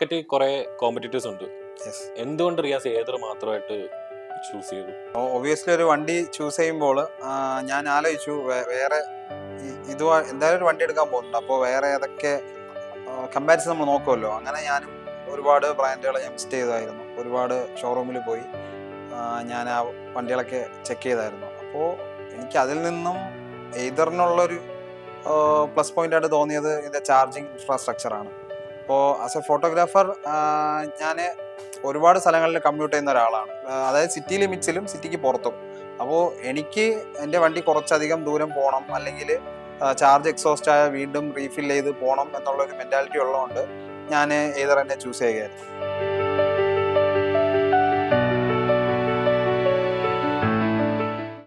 മാർക്കറ്റിൽ കുറെ കോമ്പറ്റീറ്റേഴ്സ് ഉണ്ട്. യെസ്. എന്തുകൊണ്ട് റിയാസ് ഏതർ മാത്രമായിട്ട് ചൂസ് ചെയ്തു? ഒബിയസ്ലി ഒരു വണ്ടി ചൂസ് ചെയ്യുമ്പോൾ ഞാൻ ആലോചിച്ചു വേറെ എന്തായാലും ഒരു വണ്ടി എടുക്കാൻ പോകുന്നുണ്ട്. അപ്പോൾ വേറെ ഏതൊക്കെ കമ്പാരിസൺ നമ്മൾ നോക്കുമല്ലോ. അങ്ങനെ ഞാനും ഒരുപാട് ബ്രാൻഡുകളെ ഞാൻ വിസിറ്റ് ചെയ്തായിരുന്നു. ഒരുപാട് ഷോറൂമിൽ പോയി ഞാൻ ആ വണ്ടികളൊക്കെ ചെക്ക് ചെയ്തായിരുന്നു. അപ്പോൾ എനിക്ക് അതിൽ നിന്നും എയ്തറിനുള്ളൊരു പ്ലസ് പോയിന്റ് ആയിട്ട് തോന്നിയത് ഇതിൻ്റെ ചാർജിങ് ഇൻഫ്രാസ്ട്രക്ചറാണ്. അപ്പോൾ ആസ് എ ഫോട്ടോഗ്രാഫർ ഞാൻ ഒരുപാട് സ്ഥലങ്ങളിൽ കമ്മ്യൂട്ട് ചെയ്യുന്ന ഒരാളാണ്. അതായത് സിറ്റി ലിമിറ്റ്സിലും സിറ്റിക്ക് പുറത്തും. അപ്പോൾ എനിക്ക് എൻ്റെ വണ്ടി കുറച്ചധികം ദൂരം പോകണം, അല്ലെങ്കിൽ ചാർജ് എക്സോസ്റ്റ് ആയ വീണ്ടും റീഫിൽ ചെയ്ത് പോകണം എന്നുള്ളൊരു മെൻറ്റാലിറ്റി ഉള്ളതുകൊണ്ട് ഞാൻ എയ്തർ തന്നെ ചൂസ് ചെയ്യുകയായിരുന്നു.